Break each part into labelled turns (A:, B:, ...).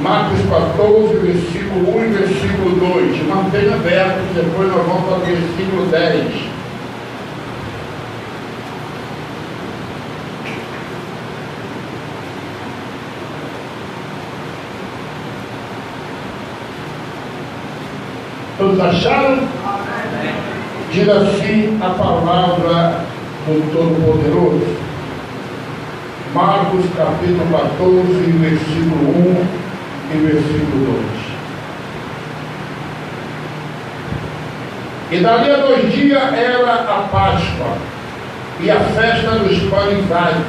A: Marcos 14, versículo 1 e versículo 2. Mantenha aberto, depois nós vamos para o versículo 10. Todos acharam? Diz assim a palavra do Todo-Poderoso. Marcos capítulo 14, versículo 1 e versículo 2. E dali a 2 dias era a Páscoa e a festa dos pães asmos.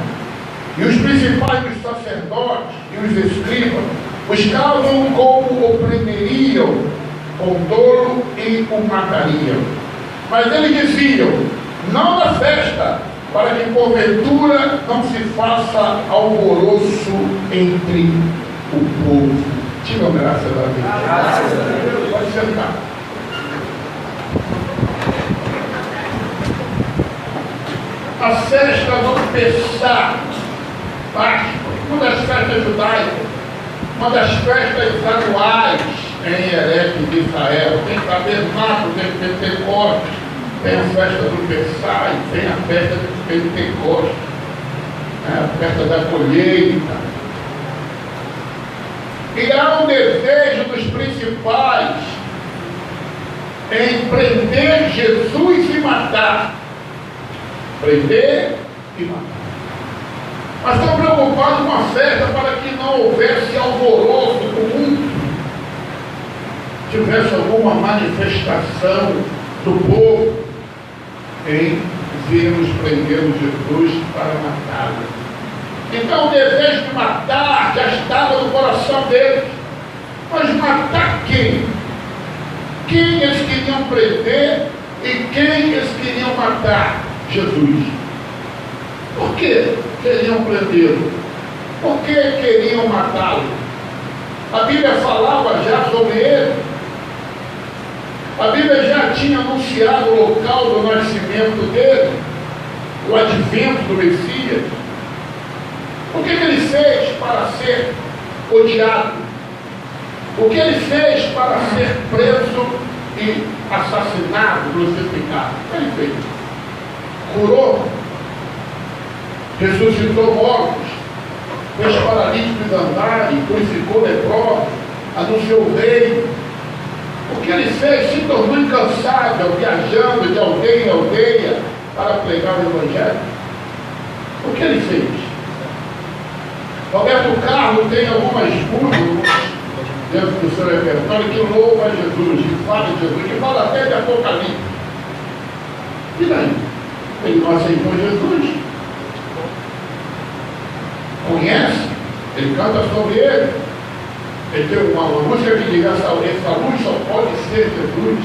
A: E os principais dos sacerdotes e os escribas buscavam como o prenderiam com tolo e o matariam. Mas eles diziam: não da festa, para que porventura não se faça alvoroço entre o povo. Digam graças a Deus. Graças a Deus. Pode sentar. A festa do Pessah, Páscoa, uma das festas judaicas, uma das festas anuais em Ereque de Israel. Tem tabernáculo, tem Pentecostes, tem a festa do Pessah e tem a festa do Pentecostes, a festa da colheita. E há um desejo dos principais em prender Jesus e matar. Prender e matar. Mas estão preocupados com a festa para que não houvesse alvoroço comum, tivesse alguma manifestação do povo em virmos prendendo Jesus para matá-lo. Então o desejo de matar já estava no coração deles. Mas matar quem? Quem eles queriam prender e quem eles queriam matar? Jesus. Por que queriam prendê-lo? Por que queriam matá-lo? A Bíblia falava já sobre ele. A Bíblia já tinha anunciado o local do nascimento dele, o advento do Messias. O que ele fez para ser odiado? O que ele fez para ser preso e assassinado, crucificado? O que ele fez? Curou, ressuscitou mortos, fez paralíticos andarem, purificou leprosos, anunciou o reino. O que ele fez? Se tornou incansável, viajando de aldeia em aldeia para pregar o Evangelho. O que ele fez? Roberto Carlos tem algumas músicas dentro do seu repertório que louva Jesus, que fala de Jesus, que fala até de Apocalipse. E daí? Ele não aceitou Jesus. Conhece? Ele canta sobre ele. Ele tem uma música que diz: essa luz só pode ser Jesus.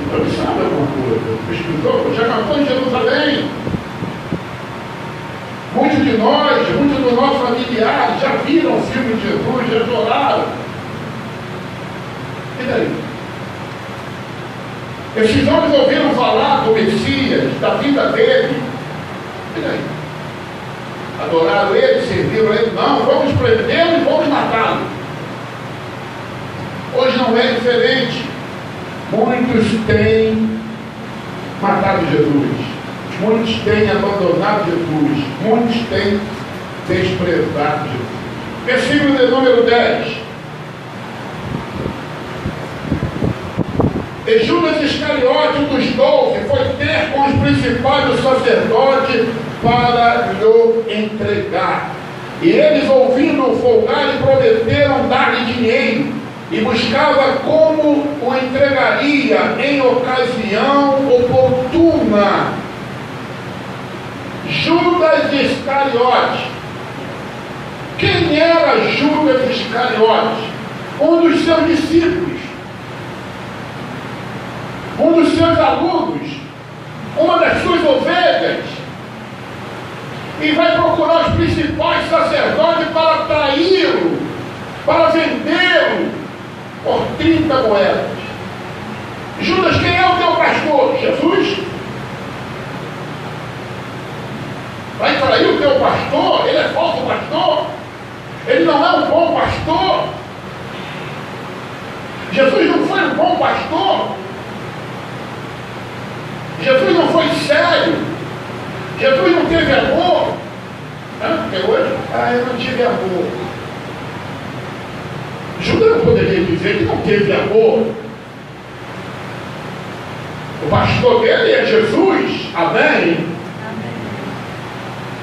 A: Então ele sabe alguma coisa. Pesquisou, já cantou em Jerusalém. Muitos de nós, muitos dos nossos familiares já viram o filme de Jesus, já choraram. E daí? Esses homens ouviram falar do Messias, da vida dele. E daí? Adoraram ele, serviram ele. Não, vamos prendê-lo e vamos matá-lo. Hoje não é diferente. Muitos têm matado Jesus. Muitos têm abandonado Jesus. Muitos têm desprezado Jesus. Versículo de número 10. E Judas Iscariote, um dos 12, foi ter com os principais dos sacerdotes para lhe entregar. E eles, ouvindo-o folgar, lhe prometeram dar-lhe dinheiro, e buscava como o entregaria em ocasião oportuna. Judas Iscariote. Quem era Judas Iscariote? Um dos seus discípulos, um dos seus alunos, uma das suas ovelhas, e vai procurar os principais sacerdotes para traí-lo, para vendê-lo por 30 moedas. Judas, quem é o teu pastor? Jesus? Vai trair o teu pastor? Ele é falso pastor? Jesus não foi um bom pastor. Jesus não foi sério. Jesus não teve amor. Porque hoje, eu não tive amor. Judas não poderia dizer que não teve amor. O pastor dele é Jesus. Amém?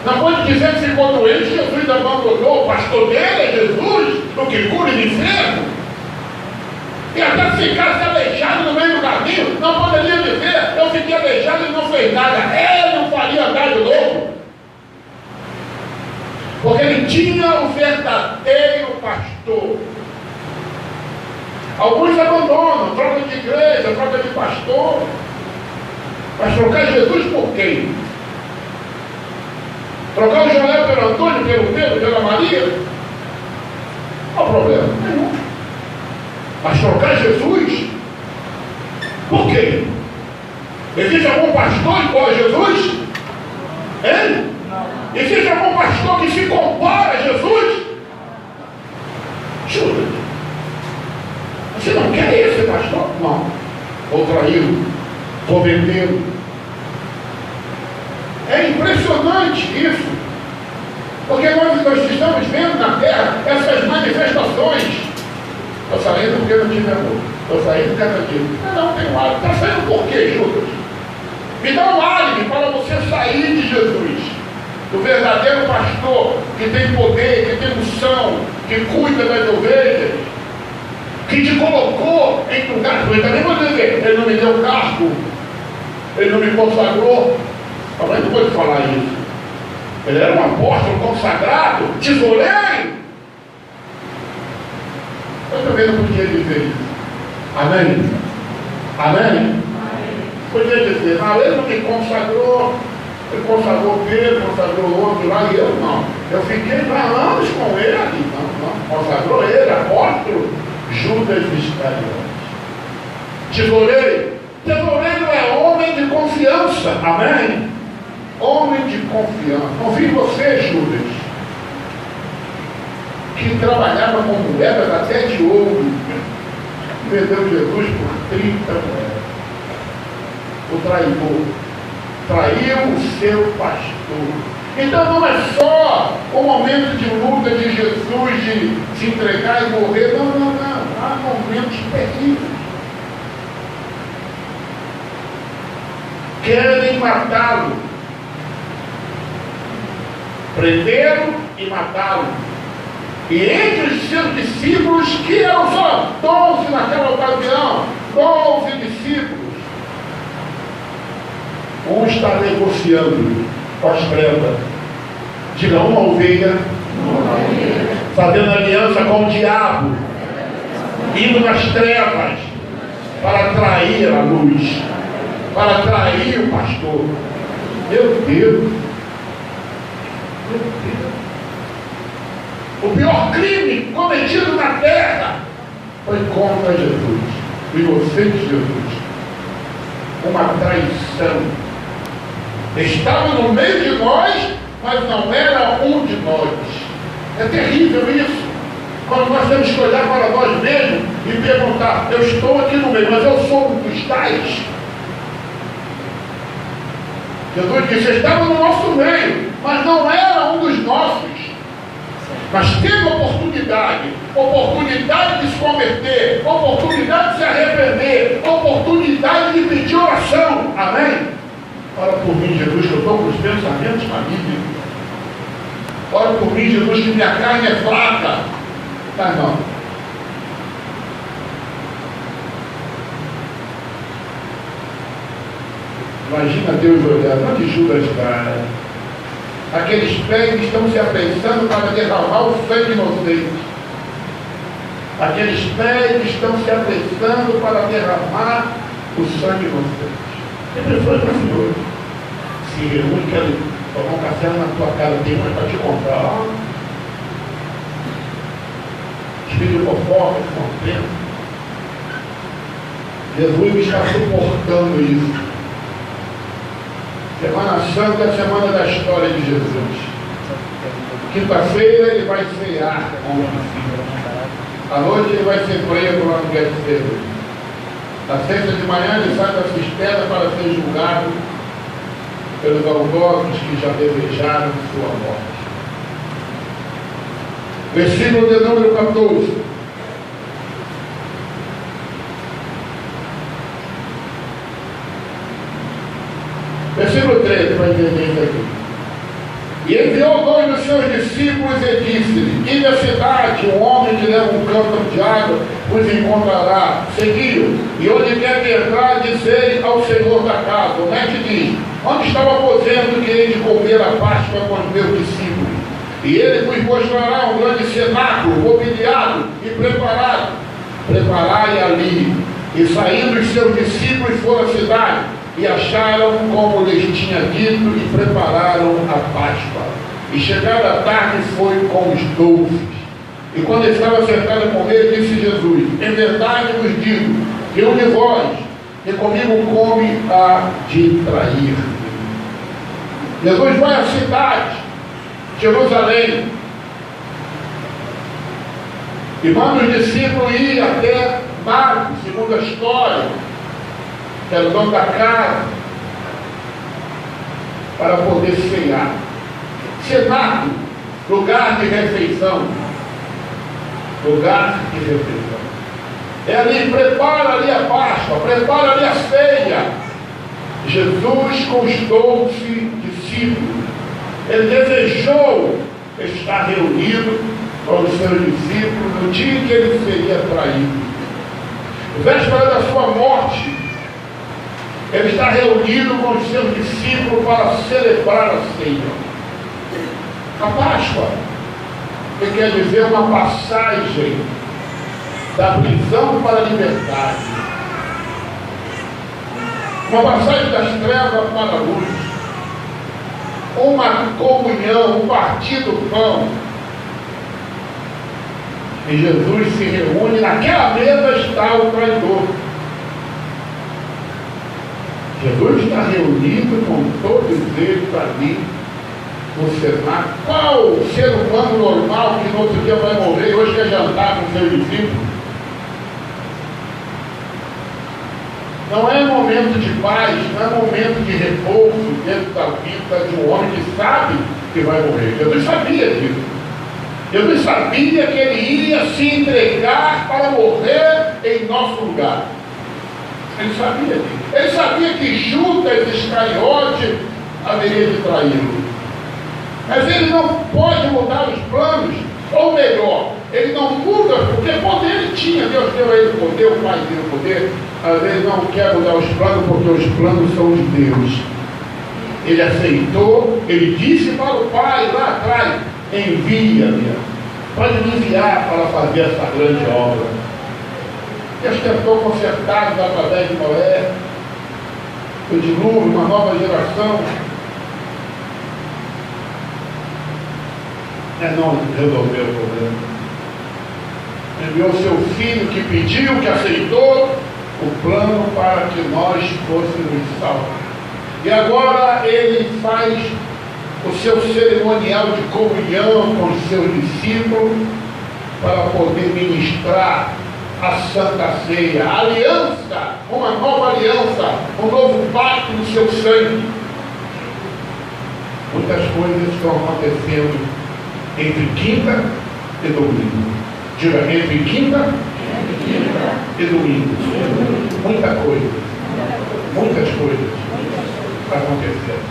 A: Não pode dizer que ficou doente, Jesus abandonou. O pastor dele é Jesus, o que cura o enfermo. E até se ficasse aleijado no meio do caminho, não poderia dizer, eu fiquei aleijado e não fez nada. Ele não faria andar de novo. Porque ele tinha o verdadeiro pastor. Alguns abandonam, trocam de igreja, trocam de pastor. Mas trocar Jesus por quem? Trocar o Joel pelo Antônio, pelo Pedro, pela Maria? Qual o problema? Nenhum. Mas trocar Jesus? Por quê? Existe algum pastor igual a Jesus? Hein? Existe algum pastor que se compara a Jesus? Judas. Você não quer esse pastor? Não. Ou traí-lo, ou vendê-lo. É impressionante isso. Porque nós estamos vendo na terra essas manifestações. Estou saindo porque não tive amor. Estou saindo cada dia. Não tem um álibi. Está saindo por quê, Judas? Me dá um álibi para você sair de Jesus. Do verdadeiro pastor que tem poder, que tem unção, que cuida das ovelhas, que te colocou em lugar. Eu também vou dizer, ele não me deu cargo, ele não me consagrou. Mas não pode falar isso. Ele era um apóstolo consagrado, tesoureiro. Eu também não podia dizer isso. Amém? Amém? Podia dizer, não, ele não me consagrou. Ele consagrou Pedro, consagrou outro lá, e eu não. Eu fiquei lá anos com ele. Não. Consagrou ele, apóstolo Judas Iscariotes. Tesoureiro. Tesoureiro é homem de confiança. Amém? Homem de confiança. Confie em você, Judas, que trabalhava com moedas até de ouro. Vendeu Jesus por 30 moedas. O traidor traiu o seu pastor. Então não é só o momento de luta de Jesus, de se entregar e morrer. Não. Há momentos terríveis. Querem matá-lo. Prenderam e mataram. E entre os seus discípulos, que eram só 12 naquela ocasião, 12 discípulos, um está negociando com as trevas. Diga, uma ovelha, fazendo aliança com o diabo, indo nas trevas para atrair a luz, para atrair o pastor. Meu Deus! Meu Deus! O pior crime cometido na terra foi contra Jesus. E você de Jesus. Uma traição. Estava no meio de nós, mas não era um de nós. É terrível isso. Quando nós temos que olhar para nós mesmos e perguntar, eu estou aqui no meio, mas eu sou um dos tais. Jesus disse, estava no nosso meio, mas não era um dos nossos. Mas teve oportunidade de se converter, oportunidade de se arrepender, oportunidade de pedir oração. Amém? Ora por mim, Jesus, que eu estou com os pensamentos malignos. Ora por mim, Jesus, que minha carne é fraca. Tá, não. Imagina Deus olhando, onde Judas está? Aqueles pés estão se apressando para derramar o sangue inocente. Aqueles pés estão se apressando para derramar o sangue inocente. Sempre foi para o Senhor. Se reúne, quero tomar um café na tua casa, tem mais para te comprar. Espírito fofoca, contento. Jesus está suportando isso. Semana Santa é a semana da história de Jesus. Quinta-feira ele vai cear com o discípulo. À noite ele vai ser preso lá no Getsemane. Na sexta de manhã ele sai da cisterna para ser julgado pelos algozes que já desejaram sua morte. Versículo de número 14. Versículo 13, para entender isso aqui. E enviou 2 dos seus discípulos e disse-lhe: ide à cidade, um homem que leva um cântaro de água os encontrará, seguiu, e onde quer que entrar, dizei ao Senhor da casa. O mestre diz: onde está o aposento que hei de comer a Páscoa com os meus discípulos? E ele vos mostrará um grande cenáculo, mobiliado e preparado. Preparai ali. E saindo os seus discípulos foram à cidade, e acharam como lhes tinha dito, e prepararam a Páscoa. E chegada a tarde foi com os 12. E quando estava sentado a comer, disse Jesus: em verdade vos digo, que um de vós, que comigo come, há de trair. Jesus vai à cidade, Jerusalém, e manda os discípulos ir até Marcos, segundo a história, que era o dono da casa, para poder ceiar. Cenáculo, lugar de refeição. Lugar de refeição. É ali, prepara ali a Páscoa, prepara ali a ceia. Jesus com os 12 discípulos, ele desejou estar reunido com os seus discípulos no dia que ele seria traído. Véspera da sua morte, ele está reunido com os seus discípulos para celebrar a ceia. A Páscoa, que quer dizer uma passagem da prisão para a liberdade, uma passagem das trevas para a luz, uma comunhão, um partir do pão. E Jesus se reúne, naquela mesa está o traidor. Jesus está reunido com todos eles ali no cenáculo. Qual ser humano normal que no outro dia vai morrer e hoje quer jantar com seus discípulos? Não é momento de paz, não é momento de repouso dentro da vida de um homem que sabe que vai morrer. Jesus sabia disso. Jesus sabia que ele ia se entregar para morrer em nosso lugar. Ele sabia disso. Ele sabia que Judas Iscariote haveria de traí-lo. Mas ele não pode mudar os planos, ou melhor, ele não muda, porque poder ele tinha, Deus deu a ele poder, o Pai deu o poder, mas ele não quer mudar os planos, porque os planos são de Deus. Ele aceitou, ele disse para o Pai lá atrás: envia-me, pode me enviar para fazer essa grande obra. Deus tentou consertar através de Noé, o dilúvio, uma nova geração. Não resolveu o problema. Enviou seu filho que pediu, que aceitou o plano para que nós fôssemos salvos. E agora ele faz o seu cerimonial de comunhão com os seus discípulos para poder ministrar a Santa Ceia, a aliança, uma nova aliança, um novo pacto no seu sangue. Muitas coisas estão acontecendo entre quinta e domingo. Diga, entre quinta e domingo. Muita coisa. Muitas coisas acontecendo.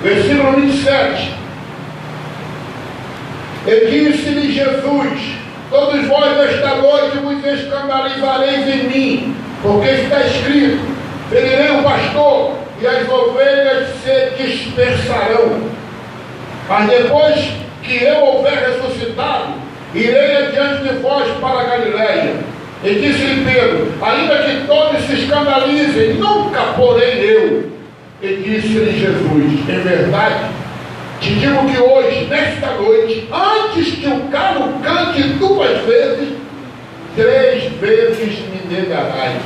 A: Versículo 27. E disse-lhe Jesus: todos vós esta noite vos escandalizareis em mim, porque está escrito: ferirei o pastor e as ovelhas se dispersarão. Mas depois que eu houver ressuscitado, irei adiante de vós para a Galiléia. E disse-lhe Pedro: ainda que todos se escandalizem, nunca porém eu. E disse-lhe Jesus: em verdade, te digo que hoje, nesta noite, antes que o galo cante 2 vezes, 3 vezes me negarás.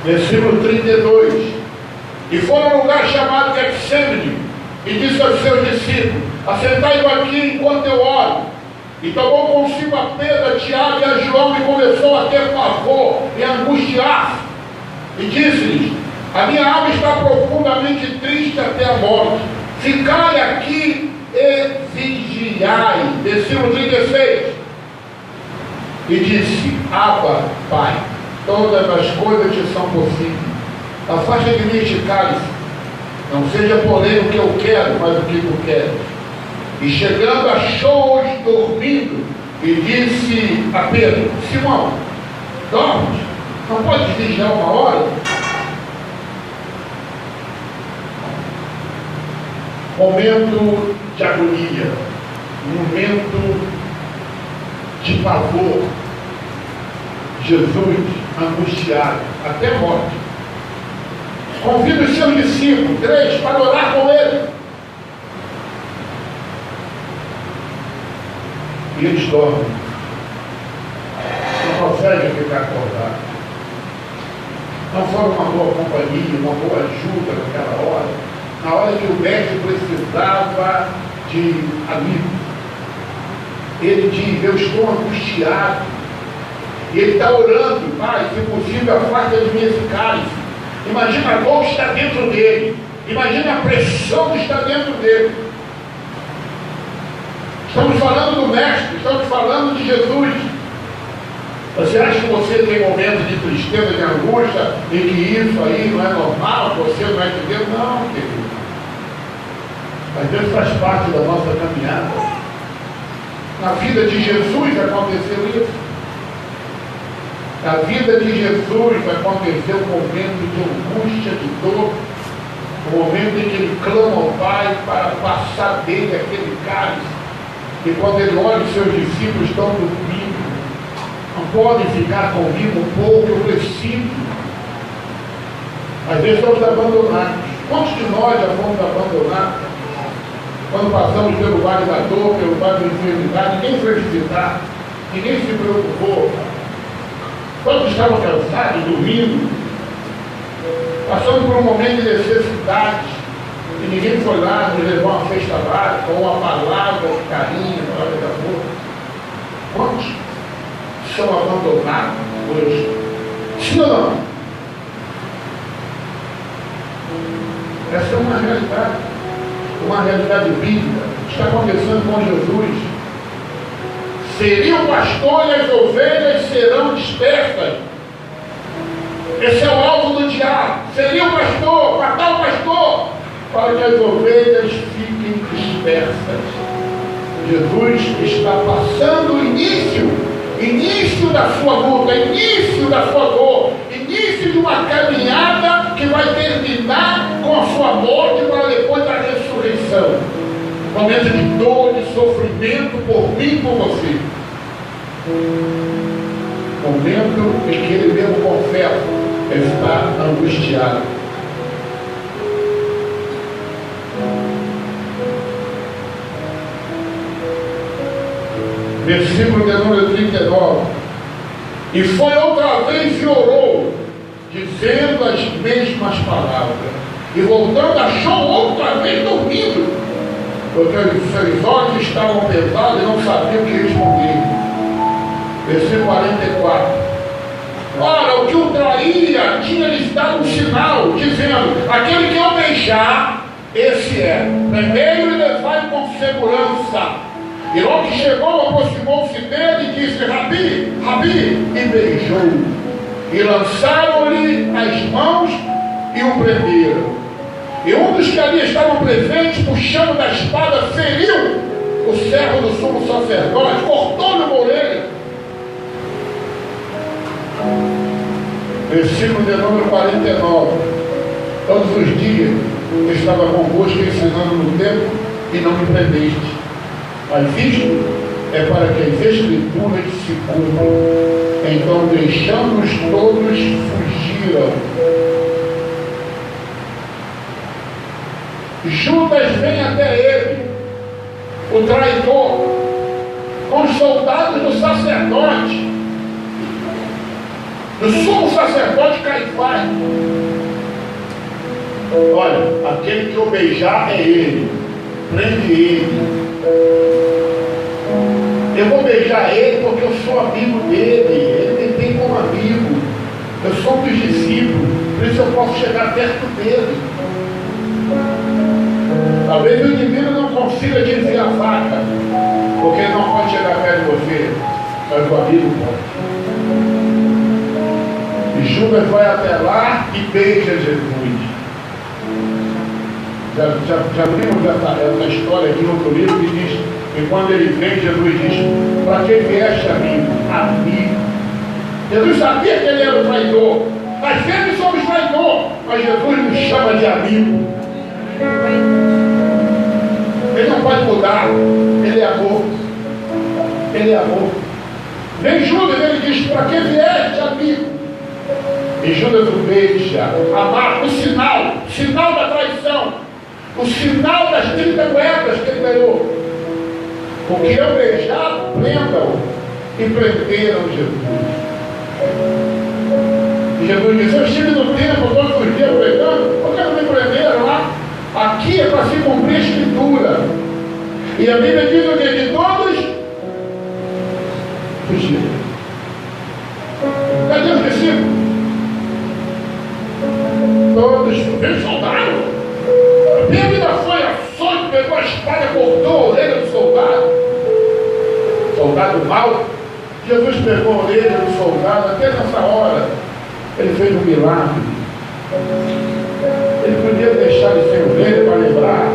A: Versículo 32. E foram a um lugar chamado Getsemane, e disse aos seus discípulos: assentai-vos aqui enquanto eu oro. E tomou consigo a Pedro, a Tiago e a João e começou a ter pavor e angustiar-se. E disse-lhes: a minha alma está profundamente triste até a morte. Ficai aqui e vigiai. Versículo 36. E disse: Abba, Pai, todas as coisas te são possíveis. Afasta de mim este cálice. Não seja porém o que eu quero, mas o que tu queres. E chegando, achou-os dormindo. E disse a Pedro: Simão, dormes? Não podes vigiar uma hora? Momento de agonia, momento de pavor. Jesus angustiado até a morte. Convida os seus discípulos, 3, para orar com ele. E eles dormem. Não conseguem ficar acordados. Não foram uma boa companhia, uma boa ajuda naquela hora. Na hora que o mestre precisava de amigos. Ele diz: eu estou angustiado. E ele está orando: Pai, se possível, afasta de mim esse cálice. Imagina a dor que está dentro dele. Imagina a pressão que está dentro dele. Estamos falando do Mestre, estamos falando de Jesus. Você acha que você tem momentos de tristeza, de angústia, e que isso aí não é normal, você não é de Deus? Não, querido. Mas Deus faz parte da nossa caminhada. Na vida de Jesus aconteceu isso. Na vida de Jesus aconteceu um momento de angústia, de dor, um momento em que ele clama ao Pai para passar dele aquele cálice. E quando ele olha, os seus discípulos estão dormindo. Não podem ficar comigo um pouco, eu preciso. Às vezes estamos abandonados. Quantos de nós já fomos abandonados? Quando passamos pelo vale da dor, pelo vale da enfermidade, ninguém foi visitar, ninguém se preocupou. Quando estavam cansados, dormindo, passando por um momento de necessidade, e ninguém foi lá nos levar uma cesta básica, ou uma palavra de carinho, uma palavra de amor. Quantos são abandonados hoje? Sim ou não? Essa é uma realidade bíblica. Está acontecendo com Jesus. Seria o pastor e as ovelhas serão dispersas. Esse é o alvo do diabo. Seria o pastor, matar o pastor, para que as ovelhas fiquem dispersas. Jesus está passando o início da sua luta, início da sua dor, início de uma caminhada que vai terminar com a sua morte para depois da ressurreição. Momento de dor, de sofrimento por mim e por você. Momento em que ele mesmo confessa, está angustiado. Versículo de número 39. E foi outra vez e orou, dizendo as mesmas palavras. E voltando, achou outra vez dormindo, porque os seus olhos estavam pesados e não sabiam o que responder. Versículo 44. Ora, o que o traía tinha lhes dado um sinal, dizendo: aquele que eu beijar, esse é. Primeiro e levai com segurança. E logo que chegou, aproximou-se dele e disse: Rabi, Rabi, e beijou. E lançaram-lhe as mãos e o prenderam. E um dos que ali estavam presentes, puxando da espada, feriu o servo do sumo sacerdote, cortou-lhe uma orelha. Versículo de número 49. Todos os dias eu estava convosco ensinando no templo e não me prendeste. Mas isto é para que as escrituras se cumpram. Então, deixando-os todos, fugiram. Judas vem até ele, o traidor, com os soldados do sacerdote, do sumo sacerdote Caifás. Olha, aquele que o beijar é ele. prende ele. Eu vou beijar ele porque eu sou amigo dele, ele me tem como amigo, eu sou um dos discípulos, por isso eu posso chegar perto dele. Talvez o indivíduo não consiga desviar a faca, porque ele não pode chegar perto de você, mas o amigo pode. E Judas vai até lá e beija Jesus. Já vimos essa história aqui no outro livro que diz que quando ele vem, Jesus diz: para que vieste amigo? Amigo. Jesus sabia que ele era o traidor. Nós sempre somos traidor, mas Jesus nos chama de amigo. Ele não pode mudar. Ele é amor. Ele é amor. Vem Judas, ele diz: para que vieste, amigo? E Judas o beija, amar, o sinal da traição, o sinal das 30 moedas que ele ganhou. Porque eu beijar, prendam. E prenderam Jesus. E Jesus disse: eu estive no templo todos os dias pregando, por que não me prenderam lá? Aqui é para se cumprir a Escritura. E a Bíblia diz o que? Que todos fugiram. Cadê os discípulos? Todos fugiram. Soldaram. Pedro ainda foi açoite, pegou a espada, cortou a orelha do soldado. Soldado mau. Jesus pegou a orelha do soldado. Até nessa hora ele fez um milagre. Ele podia deixar de ser orelha para lembrar.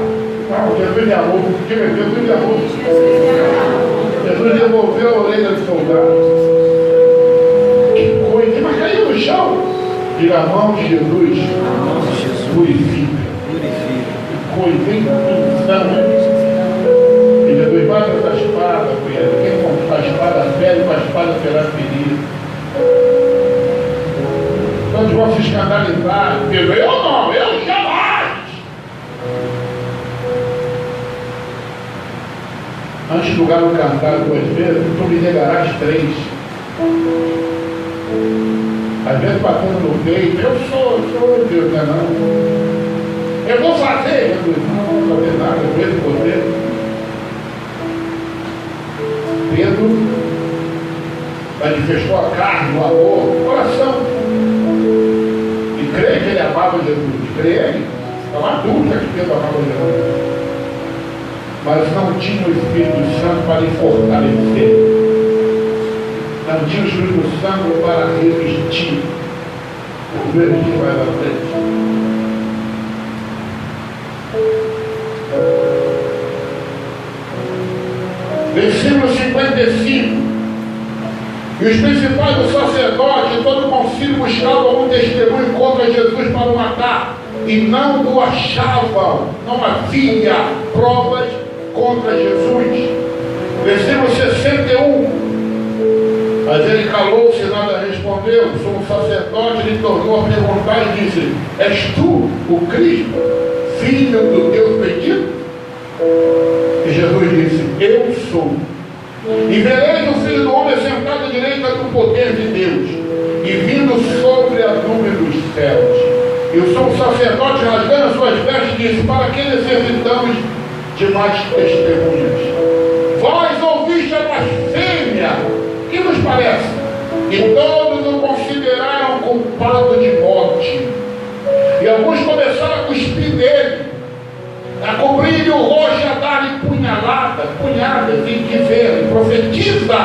A: Não, Jesus é amor. Jesus é amor. Jesus devolveu a orelha do soldado. Que coisa, mas caiu no chão. E a mão de Jesus purifica. Que coisa, hein? E Jesus bate essa espada com ele. Quem com a espada fere, com a espada será ferido. Todos vão se escandalizar. Eu não, eu jamais. Antes do galo cantar 2 vezes, tu me negarás 3. Às vezes batendo no peito, eu sou Deus, não é não. Eu vou fazer, Jesus, não vou fazer nada, eu vejo você. Pedro manifestou a carne, o amor, o coração. E creio que ele amava Jesus. Creio. É uma dúvida que Pedro amava Jesus. Mas não tinha o Espírito Santo para lhe fortalecer. Não tinha o Espírito Santo para resistir. O primeiro dia vai à frente. Versículo 55. E os principais do sacerdote e todo o concílio buscavam um testemunho contra Jesus para o matar. E não o achavam. Não havia provas contra Jesus. Versículo 61. Mas ele calou-se e nada respondeu. O sumo sacerdote lhe tornou a perguntar e disse: és tu o Cristo, filho do Deus bendito? E Jesus disse: eu sou. E vereis o Filho do Homem sentado à direita do poder de Deus, e vindo sobre a nuvem dos céus. E o sumo sacerdote, rasgando suas vestes, disse: para que necessitamos de mais testemunhas? Vós ouviste a blasfêmia. Que nos parece? E todos o consideraram culpado de morte. E alguns começaram a cuspir nele, a cobrir-lhe o rosto e a dar-lhe punhadas, e dizer: profetiza.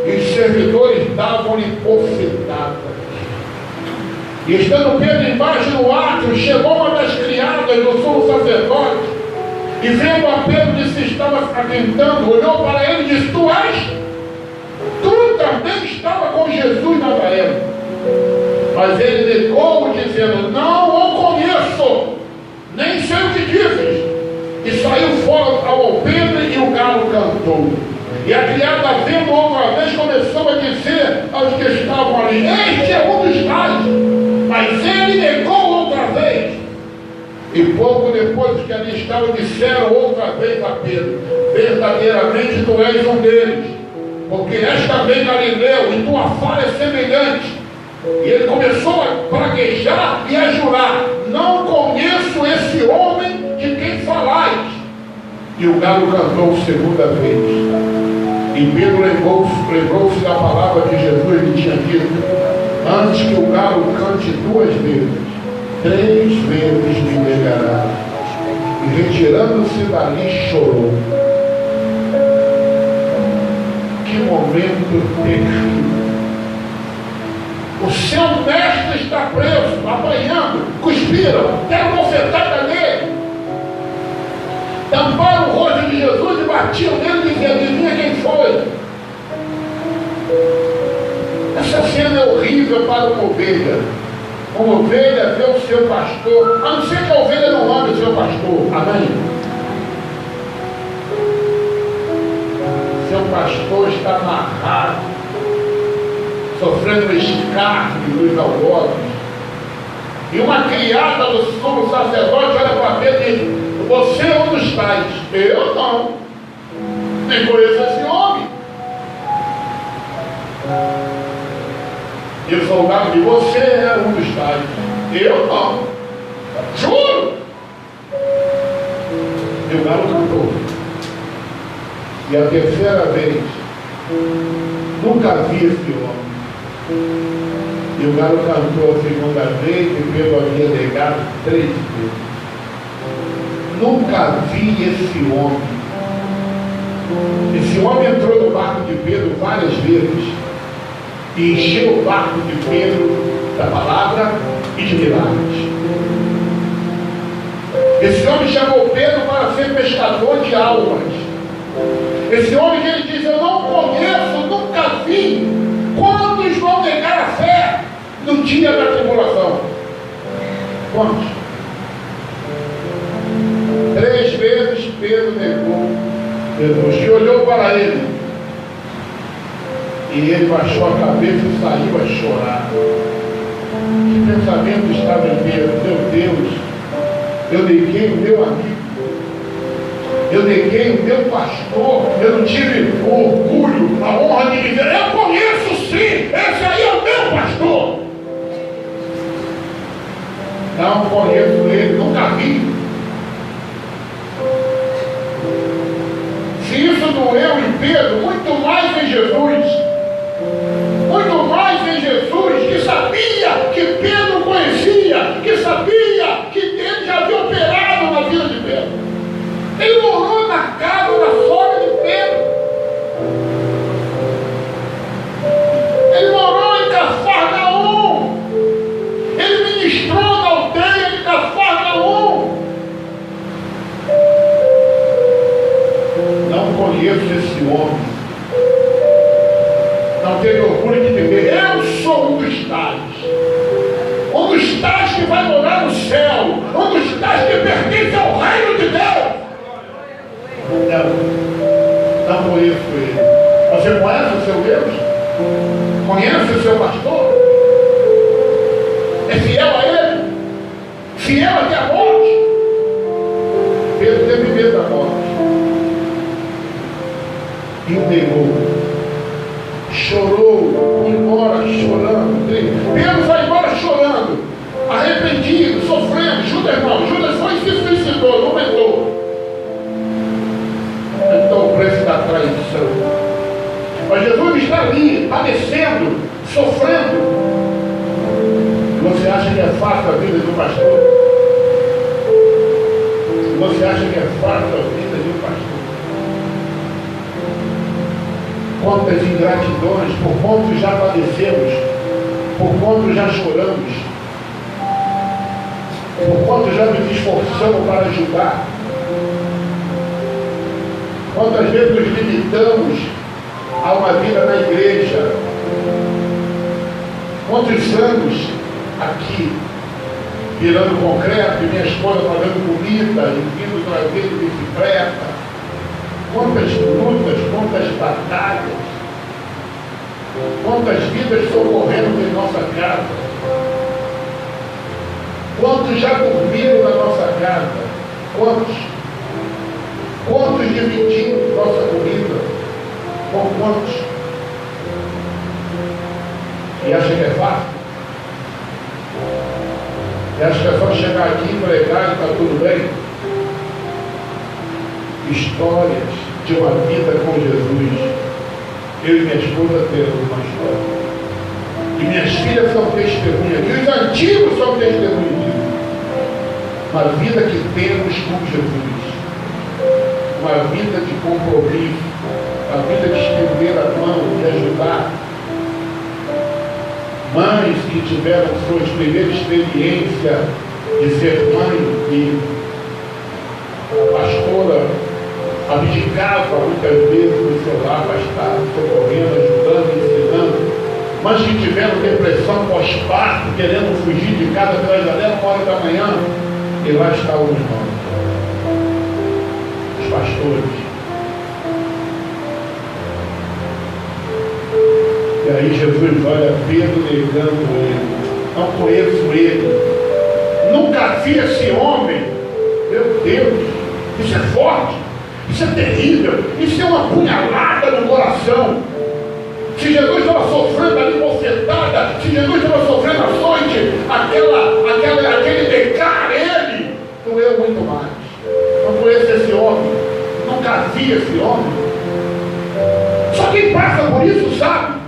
A: E os servidores davam-lhe bofetadas. E estando Pedro embaixo do átrio, chegou uma das criadas do sumo sacerdote, e vendo a Pedro que se estava atentando, olhou para ele e disse: tu és? Tu também estava com Jesus Nazareno. Mas ele negou, dizendo: não o conheço, nem sei o que dizes. E saiu fora ao alpendre e o galo cantou. E a criada, vendo outra vez, começou a dizer aos que estavam ali: este é um dos tais. Mas ele negou outra vez. E pouco depois que ali estavam, disseram outra vez a Pedro: verdadeiramente tu és um deles, porque és também Galileu, e tua fala é semelhante. E ele começou a praguejar e a jurar: não conheço esse homem de quem falais. E o galo cantou segunda vez. E Pedro lembrou-se da palavra que Jesus lhe tinha dito: antes que o galo cante 2 vezes, 3 vezes me negará. E retirando-se dali, chorou. Que momento terrível! O seu mestre está preso, apanhando, cuspiram, deram bofetada nele, tamparam o rosto de Jesus e batiam nele e diziam: adivinha quem foi? Essa cena é horrível para uma ovelha. Uma ovelha vê o seu pastor, a não ser que a ovelha não ame o seu pastor. Amém? Seu pastor está amarrado, sofrendo escárnio dos algozes. E uma criada do sumo sacerdote olha para Pedro e diz: você é um dos tais. Eu não. Nem conheço esse homem. E o soldado diz: você é um dos tais. Eu não. Juro. E o galo cantou. E a terceira vez: nunca vi esse homem. E o galo cantou a segunda vez e Pedro havia negado 3 vezes. Nunca vi esse homem. Esse homem entrou no barco de Pedro várias vezes e encheu o barco de Pedro da palavra e de milagres. Esse homem chamou Pedro para ser pescador de almas. Esse homem que ele diz: eu não conheço, nunca vi. Quantos vão negar a fé no dia da tribulação? Quantos? 3 vezes Pedro negou Jesus, que olhou para ele, e ele baixou a cabeça e saiu a chorar. Que pensamento estava em Pedro? Meu Deus, eu neguei o meu amigo, eu neguei o meu pastor, eu não tive o orgulho, a honra de dizer: eu conheço sim, esse aí é o meu pastor. Não conheço ele, nunca vi. Se isso doeu em Pedro, muito mais em Jesus. Muito mais em Jesus, que sabia que Pedro conhecia, que sabia que ele já havia operado na vida de Pedro. Ele morou na casa da sogra de Pedro. Ele morou em Cafarnaum. Ele ministrou na aldeia de Cafarnaum. Não conheço esse homem. Não teve orgulho de dizer: eu sou um dos tais. Um dos tais que vai morar no céu. Um dos tais que pertence ao reino de Deus. Não conheço ele. Você conhece o seu Deus? Conhece o seu pastor? É fiel a ele? Fiel até a morte? Pedro teve medo da morte e o negou. Chorou, foi embora chorando. Pedro vai embora chorando, arrependido, sofrendo. Judas não, Judas foi e se suicidou, não aguentou. Então o preço da traição. Mas Jesus está ali, padecendo, sofrendo. Você acha que é fácil a vida do pastor? Você acha que é fácil a vida de um pastor? Quantas ingratidões, por quanto já padecemos, por quanto já choramos, por quanto já nos esforçamos para ajudar. Quantas vezes nos limitamos a uma vida na igreja. Quantos anos aqui, virando concreto, e minha esposa fazendo comida, e vindo trazer de bicicleta. Quantas lutas, quantas batalhas, quantas vidas socorrendo em nossa casa. Quantos já dormiram na nossa casa? Quantos? Quantos dividindo nossa comida? Com quantos? E acha que é fácil? E acha que é só chegar aqui, pregar e está tudo bem? histórias de uma vida com Jesus. Eu e minha esposa temos uma história. E minhas filhas são testemunhas. E os antigos são testemunhas disso. Uma vida que temos com Jesus. Uma vida de compromisso. Uma vida de estender a mão, de ajudar. Mães que tiveram sua primeira experiência de ser mãe e a pastora abdicava muitas vezes do seu lar para estar socorrendo, ajudando, ensinando. Mães que tiveram depressão pós-parto, querendo fugir de casa pela janela, 1h da manhã, e lá está o irmão, os pastores. E aí Jesus olha Pedro negando ele. Não conheço ele. Nunca vi esse homem. Meu Deus, isso é forte, isso é terrível, isso é uma punhalada no coração. Se Jesus estava sofrendo ali bofetada, se Jesus estava sofrendo açoite, aquele pecar ele, doeu muito mais. Não conheço esse homem, nunca vi esse homem. Só quem passa por isso sabe.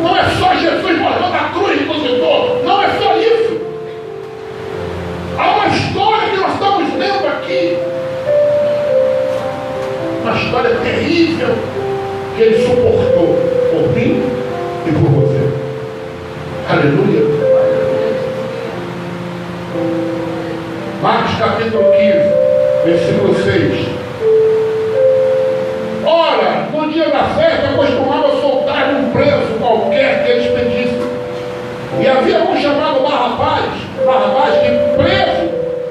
A: Não é só Jesus morrendo na cruz do Senhor, não é só isso. Há uma história que nós estamos lendo aqui, uma história terrível que ele suportou por mim e por você. Aleluia. Marcos capítulo 15, versículo 6. Ora, no dia da festa costumava soltar um preso qualquer que eles pedissem. E havia um chamado Barrabás que preso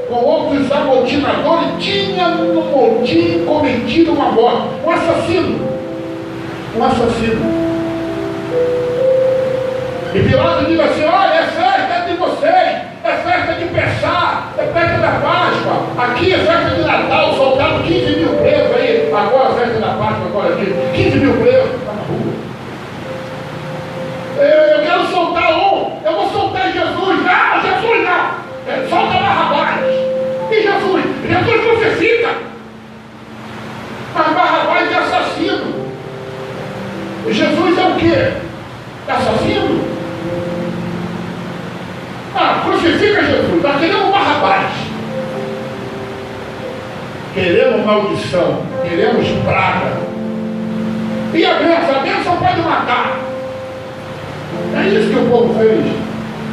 A: com outros amotinadores tinha no motim cometido uma morte, um assassino. E Pilato diz assim: olha, é festa de vocês, é festa de Pessá, é festa da Páscoa, aqui é festa de Natal, soltaram 15 mil presos aí, agora a festa da Páscoa, agora aqui, 15 mil presos, está na rua. Eu quero soltar eu vou soltar Jesus. Não, Jesus não, solta Barrabás. E Jesus crucifica, mas Barrabás é assassino. Jesus é o quê? Assassino? Crucifica Jesus. Nós queremos Barrabás. Queremos maldição. Queremos praga. E a bênção pode matar. É isso que o povo fez.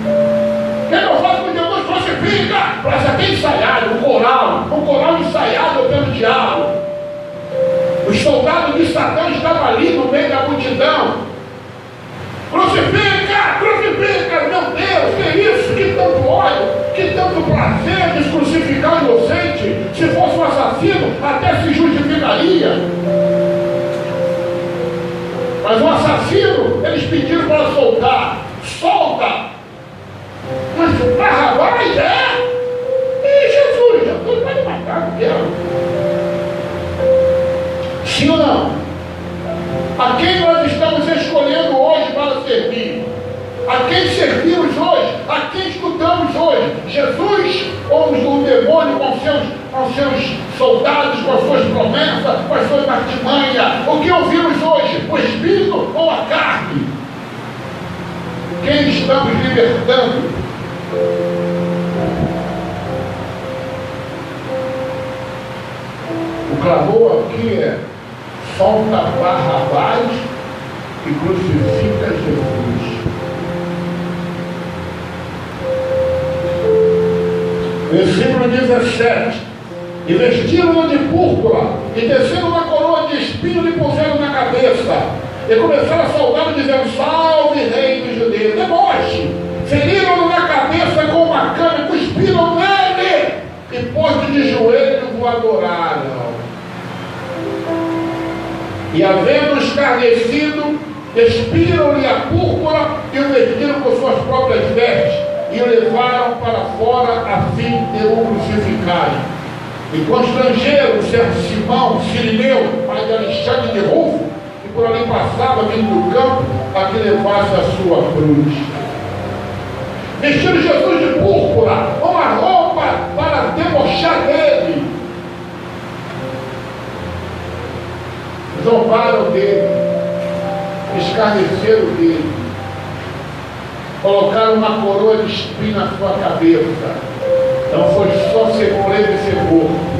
A: O que eu faço com Jesus? Crucifica. Para ser bem ensaiado. Um coral ensaiado pelo diabo. Os soldados de Satã estavam ali no meio da multidão. Crucifica, meu Deus, que isso? Que tanto ódio, que tanto prazer de crucificar o inocente. Se fosse um assassino, até se justificaria. Mas um assassino, eles pediram para soltar. Solta! Mas Barrabás E Jesus pode matar, não quero. Sim ou não? A quem nós estamos escolhendo hoje para servir? A quem servimos hoje? A quem escutamos hoje? Jesus ou o demônio com seus soldados, com as suas promessas, com as suas artimanhas? O que ouvimos hoje? O Espírito ou a carne? Quem estamos libertando? O clamor aqui é: solta Barrabás e crucifica Jesus. Versículo 17. E vestiram-no de púrpura, e desceram uma coroa de espinho e puseram na cabeça. E começaram a saudá-lo, dizendo: salve, rei dos judeus. Deboche. Feriram-no na cabeça com uma cana, cuspiram nele, e posto de joelho o adoraram. E havendo escarnecido, despiram-lhe a púrpura e o vestiram com suas próprias vestes e o levaram para fora a fim de o crucificarem. E constrangeram o certo Simão, Sirineu, pai de Alexandre de Rufo, que por ali passava vindo do campo, a que levasse a sua cruz. Vestiram Jesus de púrpura, uma roupa para debochar dele. escarneceram dele, colocaram uma coroa de espinho na sua cabeça. Não foi só ser preso e ser morto.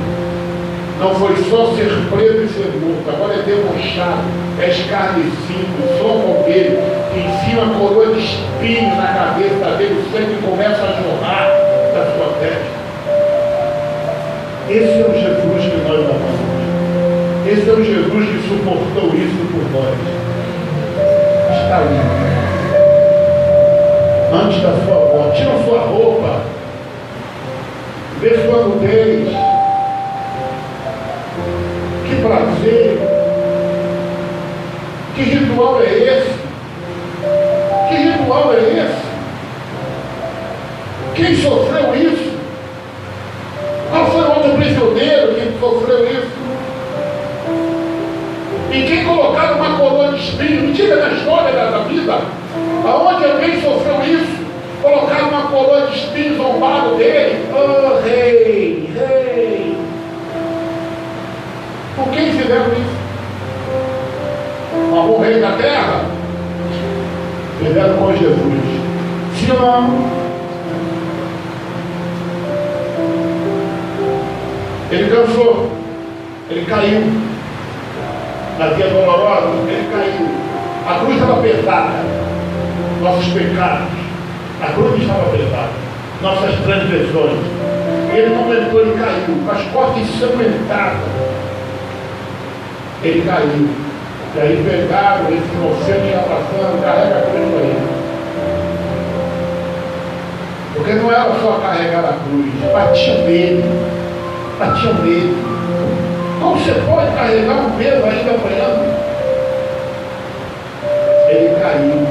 A: Não foi só ser preso e ser morto. Agora é debochado, é escarnecido, zomba dele, ensina a coroa de espinho na cabeça dele, o sangue começa a jorrar da sua testa. Esse é o Jesus que nós amamos. Esse é o Jesus que suportou isso por nós. Está ali. Antes da sua morte, tira a sua roupa, vê sua nudez. Que prazer! Que ritual é esse? Que ritual é esse? Quem sofreu isso? Qual foi o outro prisioneiro que sofreu isso? E quem colocaram uma coroa de espinho? Me diga na história da vida, aonde alguém sofreu isso? Colocaram uma coroa de espinho, zombaram dele. Oh, rei, rei! Por que fizeram isso? Algum rei da terra? Fizeram com Jesus. Se não, ele cansou, ele caiu na via dolorosa, ele caiu. A cruz estava pesada, nossos pecados, a cruz estava pesada, nossas transgressões. Ele não aguentou, ele caiu, com as costas ensanguentadas. Ele caiu. E aí pegaram esse inocente que está passando, carrega a cruz para ele. Porque não era só carregar a cruz, batiam nele. Batiam nele. Como você pode carregar um peso ainda apanhando? Ele caiu.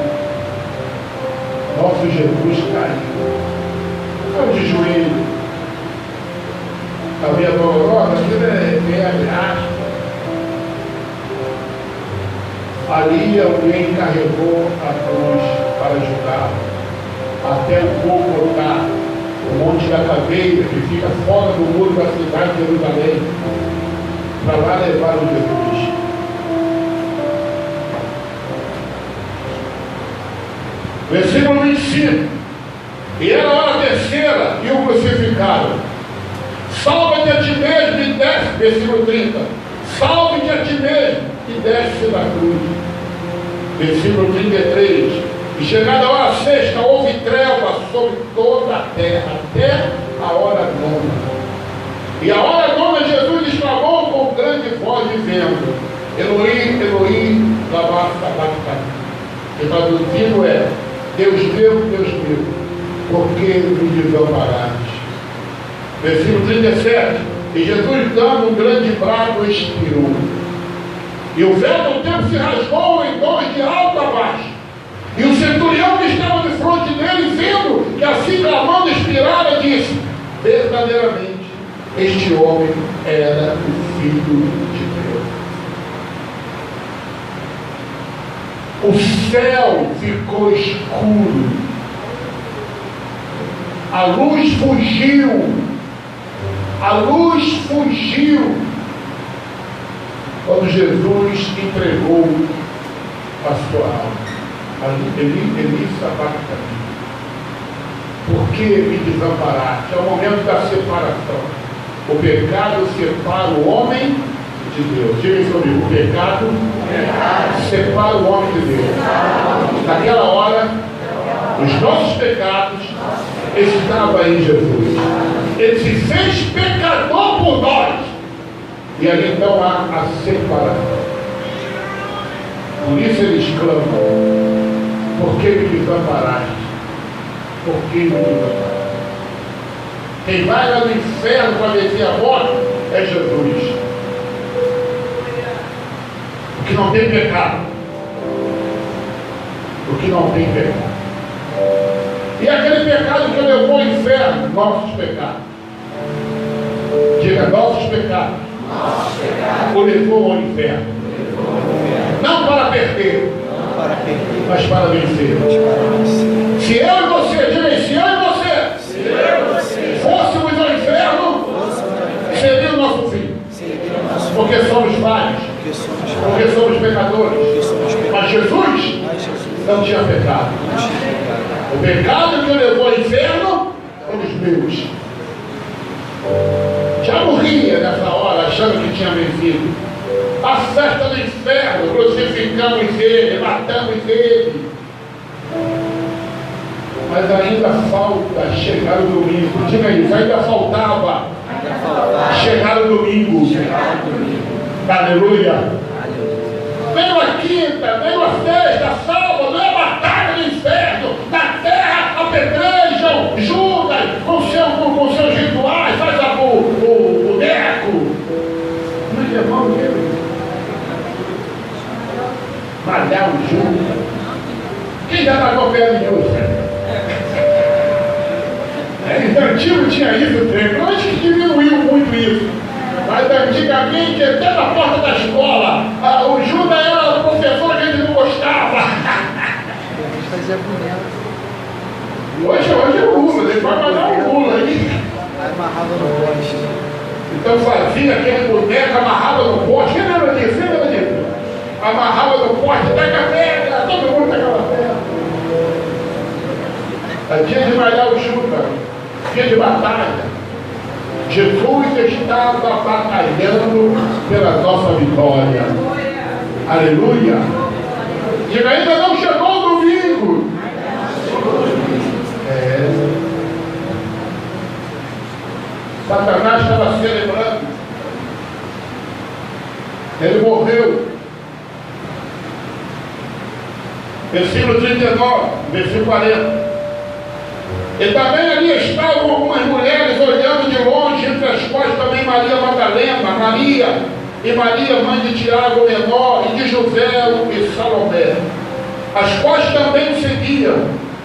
A: Nosso Jesus caiu. Não de joelho. A minha dolorosa, aquilo é aspas. Ali alguém carregou a cruz para ajudá-lo até o Gólgota, o Monte da Caveira, que fica fora do muro da cidade de Jerusalém, para lá levar o Jesus. Versículo 25. E era a hora terceira e o crucificaram. Salva-te a ti mesmo e desce. Versículo 30. Salve-te a ti mesmo e desce da cruz. Versículo 33. E chegada a hora sexta, houve treva sobre toda a terra, até a hora nona. E a hora nona, Jesus exclamou com grande voz, dizendo: Elohim, Elohim, lama sabachthani. Que traduzido é: Deus meu, por que me desamparaste? Versículo 37. E Jesus, dando um grande brado, expirou. E o véu do templo se rasgou em dois de alto a baixo. E o centurião que estava de frente dele, vendo que assim clamando expirara, disse: verdadeiramente, este homem era o Filho de Deus. O céu ficou escuro. A luz fugiu. A luz fugiu. Quando Jesus entregou a sua alma. Ele sabachthani. Por que me desamparaste? É o momento da separação. O pecado separa o homem de Deus. Diga isso comigo. O pecado separa o homem de Deus. Naquela hora, os nossos pecados estavam em Jesus. Ele se fez pecador por nós. E ali então há a separação. Por isso eles clamam: por que me desamparaste? Por que me desamparaste? Quem vai lá no inferno para vencer a morte é Jesus. O que não tem pecado. O que não tem pecado. E aquele pecado que levou ao inferno, nossos pecados. Diga, nossos pecados. O levou ao inferno. Não para perder, mas para vencer. Se eu e você, diga aí, se eu e você fôssemos ao inferno, seria o nosso fim. Porque somos vários, porque somos pecadores. Mas Jesus não tinha pecado. O pecado que o levou ao inferno foram os meus. Já morria nessa hora, achando que tinha vencido. A festa do inferno, crucificamos ele, matamos ele. Mas ainda falta chegar o domingo. Diga isso, ainda faltava chegar o domingo. Aleluia. Veio a quinta, veio a sexta, sábado, é a batalha do inferno. Na terra apedrejam, julgam com seus rituais, faz o boneco. Mas é mal mesmo. Malhar o julga. Quem já pagou pé de Deus? Então, antigo tinha isso, hoje que diminuiu muito isso. Mas antigamente, até na porta da escola, o Judas era o professor que a gente não gostava.
B: Fazia boneco.
A: Hoje é o Lula, ele vai mandar o Lula aí.
B: Amarrava no poste.
A: Então fazia aquele boneco, amarrava no poste. Quem lembra disso? Quem lembra disso? Amarrava no poste, taca a pedra, todo mundo tacava a pedra. É dia de malhar o Judas, dia de batalha. Jesus estava batalhando pela nossa vitória. Aleluia. E ainda não chegou o domingo. Satanás estava celebrando. Ele morreu. Versículo 39, versículo 40. E também ali estavam algumas mulheres olhando de longe, entre as quais também Maria Madalena, Maria e Maria, mãe de Tiago menor, e de José e Salomé, as quais também o seguiam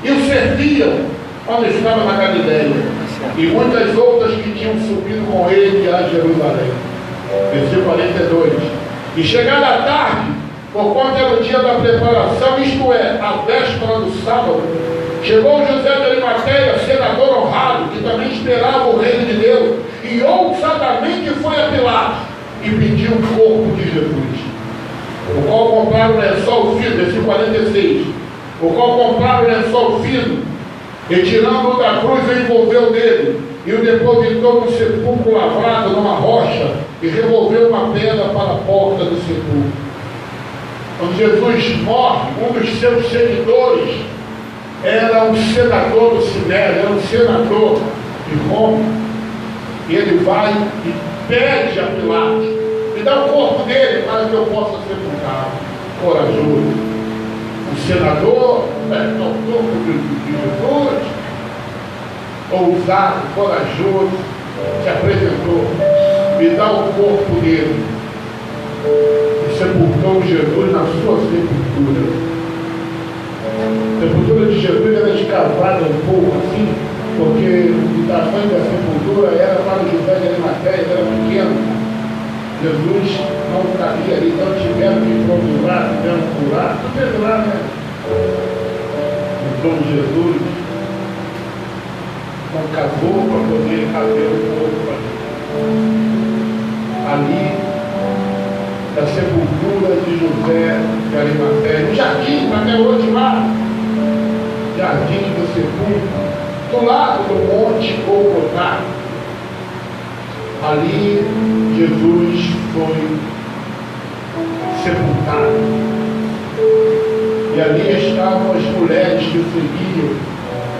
A: e o serviam quando estava na Galileia, e muitas outras que tinham subido com ele a Jerusalém. Versículo 42. E chegada a tarde, por conta era o dia da preparação, isto é, a véspera do sábado, chegou José de Arimateia, senador honrado, que também esperava o reino de Deus, e ousadamente foi a Pilatos e pediu o corpo de Jesus, o qual compraram o lençol fino, versículo 46, o qual compraram o lençol fino, e tirando-o da cruz, o envolveu nele, e o depositou no sepulcro lavrado numa rocha, e removeu uma pedra para a porta do sepulcro. Quando Jesus morre, um dos seus seguidores era um senador do Sinédrio, era um senador de Roma, e ele vai e pede a Pilatos, me dá o corpo dele para que eu possa sepultar. Corajoso. O senador, autor de Jesus, ousado, corajoso, se apresentou, me dá o corpo dele, e sepultou Jesus na sua sepultura. A sepultura de Jesus era escavada um pouco assim, porque o tamanho da sepultura era para o José de Arimateia, era pequeno. Jesus não cabia ali, então tiveram que improvisar, tiveram que pular, tudo mesmo lá, né? Então Jesus não casou para poder caber o corpo ali, da sepultura de José de Arimateia, no jardim, até hoje lá, jardim do sepulcro, do lado do monte Golgotá. Ali Jesus foi sepultado. E ali estavam as mulheres que o seguiam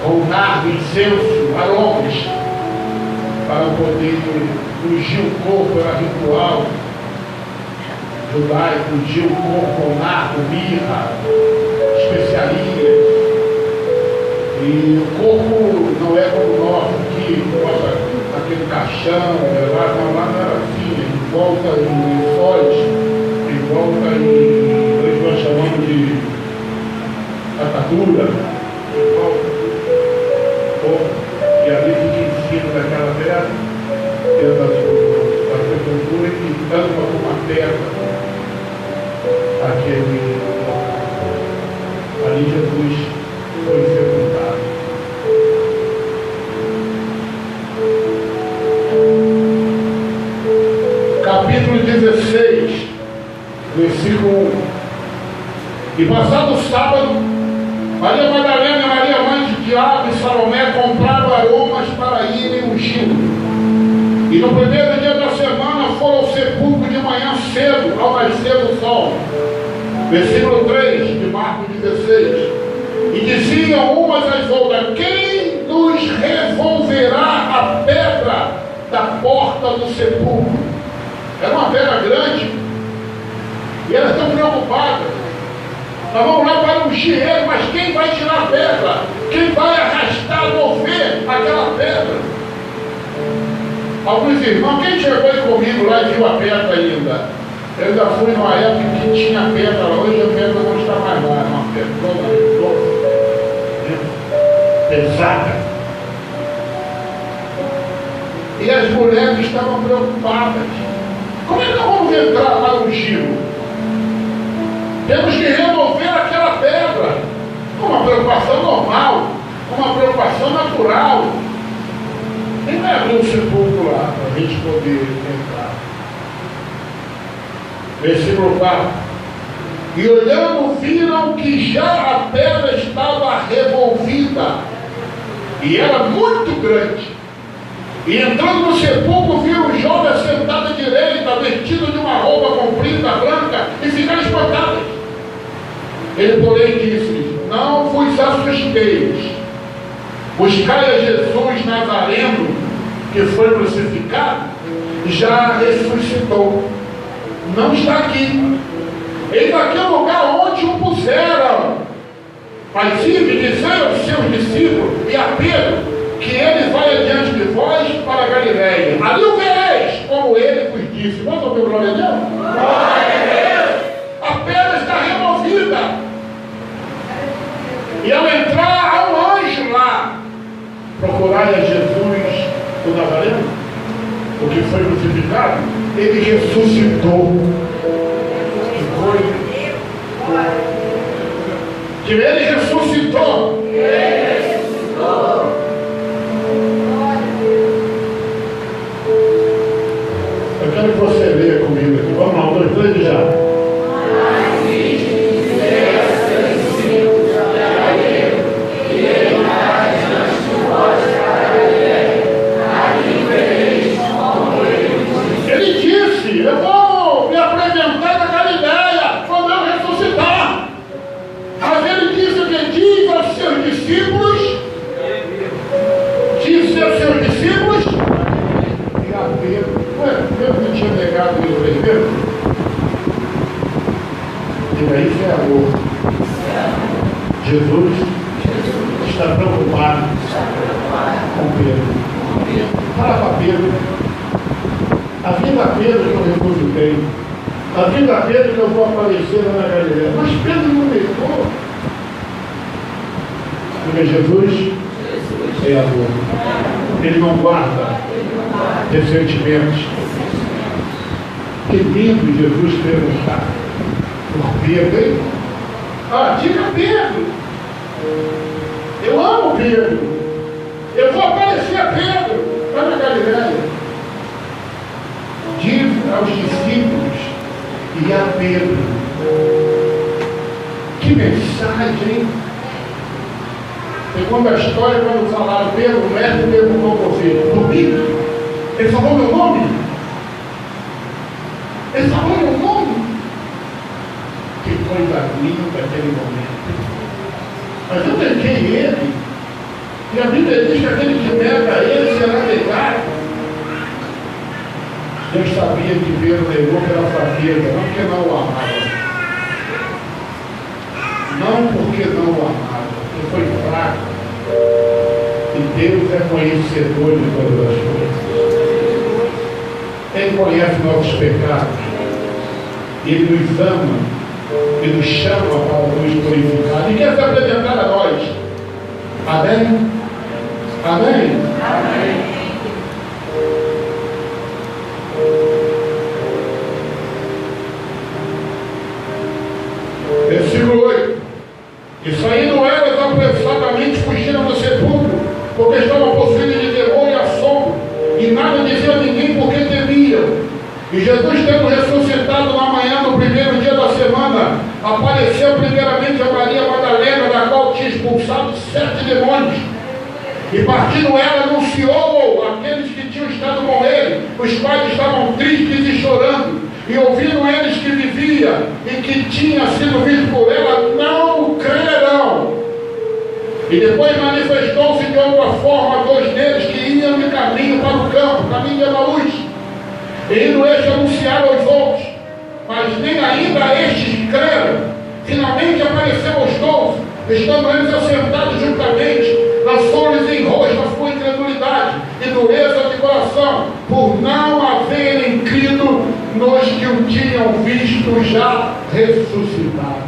A: com nardo, incenso, aromas, para poder ungir o corpo, era ritual judaico, ungir o corpo com nardo, mirra, especiarias. E o corpo não é como o nosso, que bota aquele caixão, lá não era assim, em volta em lençóis, em volta em, eles vão chamando de atadura, em volta do corpo, e ali fica em cima daquela pedra, dentro da sepultura, e tampa com uma pedra aquele local. Ali Jesus foi sepultado. Capítulo 16, versículo 1. E passado o sábado, Maria Madalena e Maria, mãe de Tiago e Salomé, compraram aromas para irem ungindo. E no primeiro dia da semana foram ao sepulcro de manhã cedo, ao nascer do sol. Versículo 3 de Marcos 16. E diziam umas às outras: quem nos revolverá a pedra da porta do sepulcro? Era uma pedra grande. E elas estão preocupadas. Nós vamos lá para ungir ele, mas quem vai tirar a pedra? Quem vai arrastar, mover aquela pedra? Alguns irmãos, quem chegou aí comigo lá e viu a pedra ainda? Eu ainda fui numa época que tinha pedra lá, hoje a pedra não está mais lá, é uma pedra toda pesada. E as mulheres estavam preocupadas. Como é que nós vamos entrar lá no giro? Temos que remover aquela pedra. Uma preocupação normal, uma preocupação natural. Quem vai abrir um sepulcro lá para a gente poder entrar? Versículo 4. E olhando, viram que já a pedra estava revolvida, e era muito grande. E entrando no sepulcro, viram o jovem sentado à direita, vestido de uma roupa comprida, branca, e ficaram espantados. Ele, porém, disse: não vos assusteis. Buscai a Jesus Nazareno, que foi crucificado, já ressuscitou. Não está aqui. Eis aqui o lugar onde o puseram. Mas ide dizer aos seus discípulos e a Pedro que ele vai adiante de vós para a Galileia. Ali o vereis, como ele vos disse. Vamos ouvir glória a Deus? Glória a Deus! A pedra está removida. E ao entrar, há um anjo lá. Procurai a Jesus do Nazareno, o que foi crucificado. Ele ressuscitou. Que ele ressuscitou. Ele ressuscitou. Eu quero que você leia comigo aqui. Vamos lá, 1, 2, 3 já. Ele disse: eu vou me apresentar na Galileia quando eu ressuscitar. Mas ele disse o que diz aos seus discípulos, e a Pedro. Pedro não tinha negado ele 3 vezes? E aí foi amor. Jesus está preocupado com Pedro. Fala para Pedro: a vida a Pedro que eu ressuscitei, a vida a Pedro que eu vou aparecer lá na Galileia. Mas Pedro não negou. Porque Jesus é amor. Ele não guarda ressentimentos. Que lindo Jesus perguntar por Pedro, hein? Diga Pedro. Eu amo Pedro. Eu vou aparecer a Pedro lá na Galileia. Diz aos discípulos e a Pedro. Que mensagem, hein? Segundo a história, quando falaram Pedro, o mestre perguntou para você: domingo? Ele falou meu nome? Ele falou meu nome? Que coisa linda aquele momento. Mas eu neguei ele. E a Bíblia diz que aquele que nega ele será negado. Deus sabia que Pedro negou pela fraqueza, não porque não o amava. Não porque não o amava, porque foi fraco. E Deus é conhecedor de todas as coisas. Ele conhece nossos pecados. Ele nos ama e nos chama para nos glorificar. E quer se apresentar a nós. Amém? Amém? Amém. Versículo 8. E saindo elas apressadamente fugiram do sepulcro, porque estavam possuídas de terror e assombro, e nada diziam a ninguém porque temiam. E Jesus, tendo ressuscitado na manhã do primeiro dia da semana, apareceu primeiramente a Maria Madalena, da qual tinha expulsado 7 demônios. E partindo ela, anunciou àqueles que tinham estado com ele, os quais estavam tristes e chorando. E ouvindo eles que vivia e que tinha sido visto por ela, não crerão. E depois manifestou-se de outra forma 2 deles que iam de caminho para o campo, caminho de Emaús. E indo estes anunciaram aos outros, mas nem ainda estes creram. Finalmente apareceu aos 12, estando eles assentados juntamente, lançou-lhes em rosto a sua incredulidade e dureza de coração, por não haverem crido nos que o tinham visto já ressuscitado.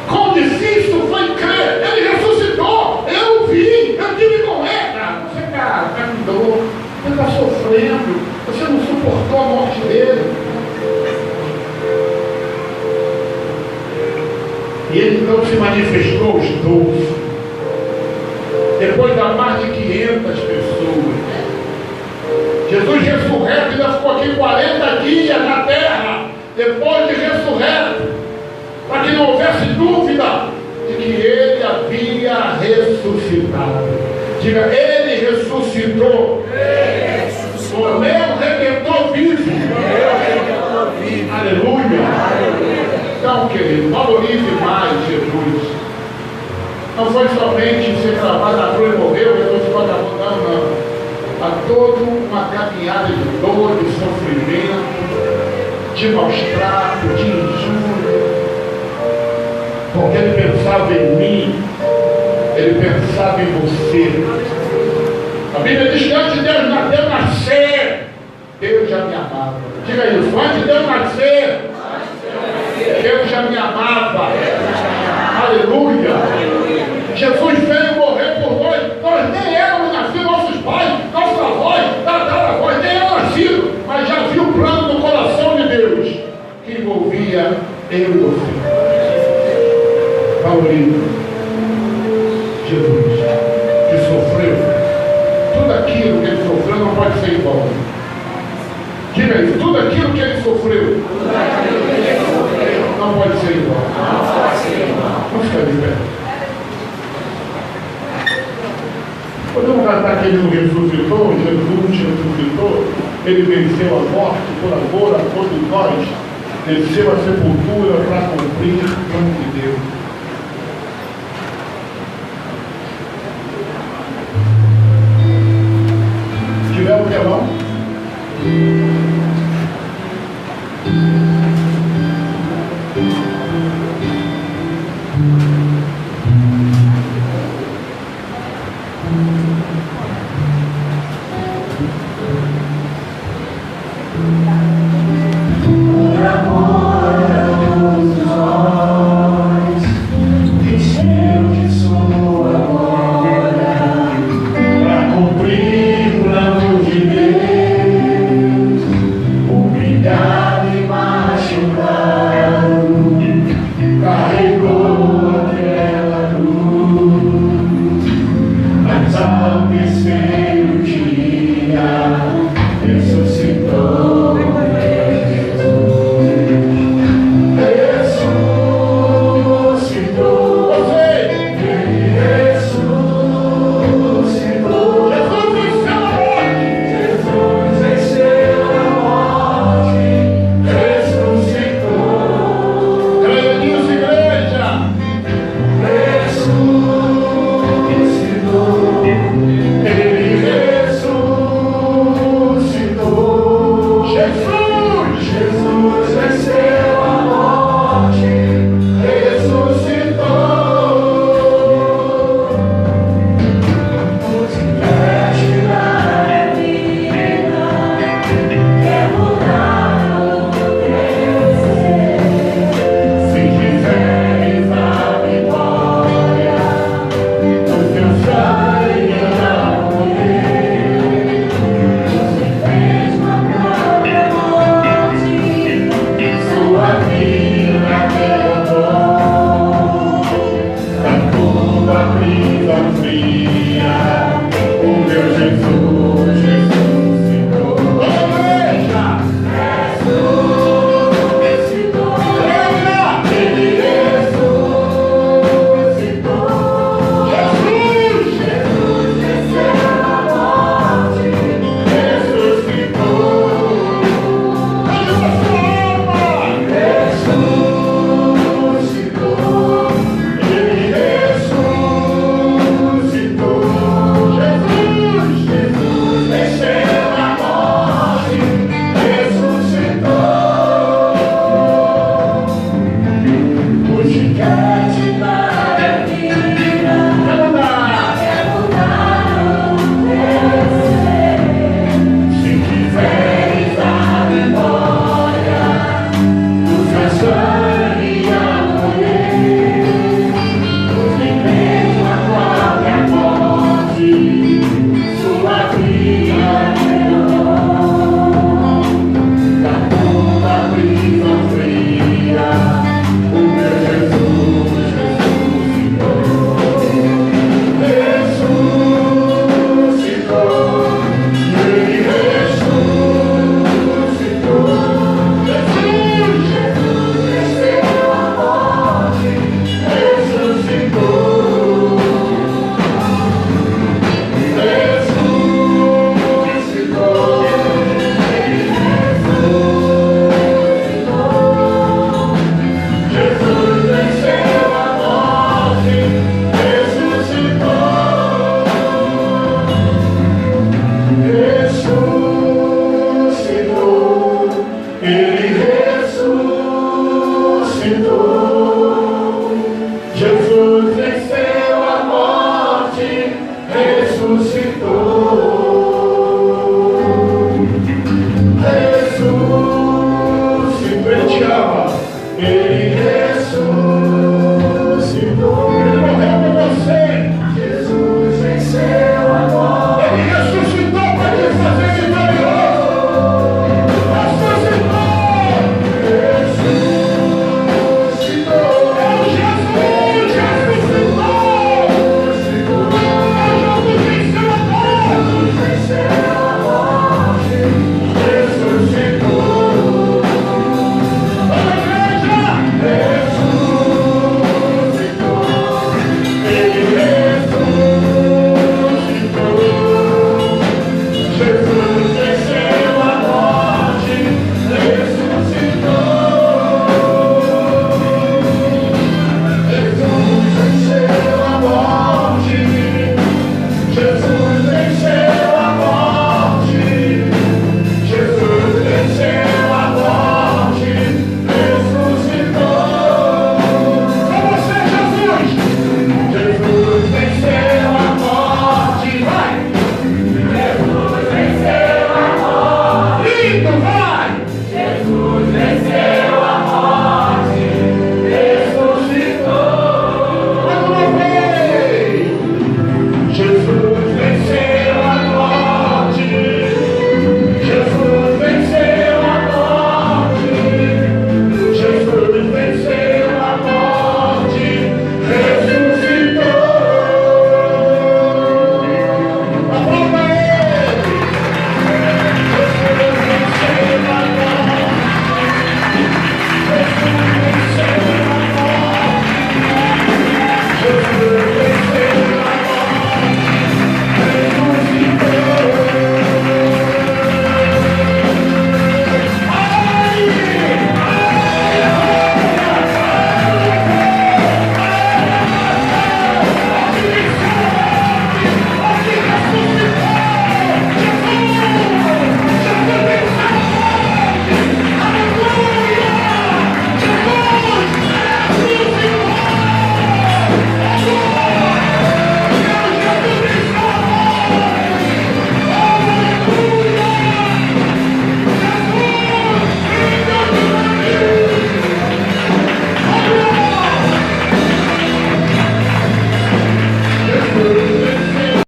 A: Quão difícil foi crer, ele ressuscitou, eu vi, eu tive com ele. Você está com dor, você está sofrendo, você não suportou a morte dele. E ele então se manifestou aos 12. Depois da mais de 500 pessoas. Jesus ressurreto ainda ficou aqui 40 dias na terra, depois de ressurreto, para que não houvesse dúvida de que ele havia ressuscitado. Diga, ele ressuscitou. O meu Redentor vive. Aleluia. Então, querido, valorize mais Jesus. Não foi somente ser cravado na cruz e morreu, depois se acabou, não. Há toda uma caminhada de dor, de sofrimento, de maus tratos, de injúria. Porque ele pensava em mim, ele pensava em você. A Bíblia diz que antes de Deus nascer, Deus já me amava. Diga isso, antes de Deus nascer, Deus já me amava. Aleluia. Jesus veio morrer por nós nem éramos nascidos, nossos pais, nossos avós, tataravós, nem eram nascidos, mas já havia o plano no coração de Deus que envolvia eu e você. Valorize Jesus, que sofreu. Tudo aquilo que ele sofreu não pode ser igual. Diga isso, tudo aquilo que ele sofreu não pode ser igual. Vamos ficar de pé. Podemos cantar que ele não ressuscitou, Jesus ressuscitou, ele venceu a morte por amor a todos nós, desceu a sepultura para cumprir o plano de Deus. Se tiver o telão. ressuscitou.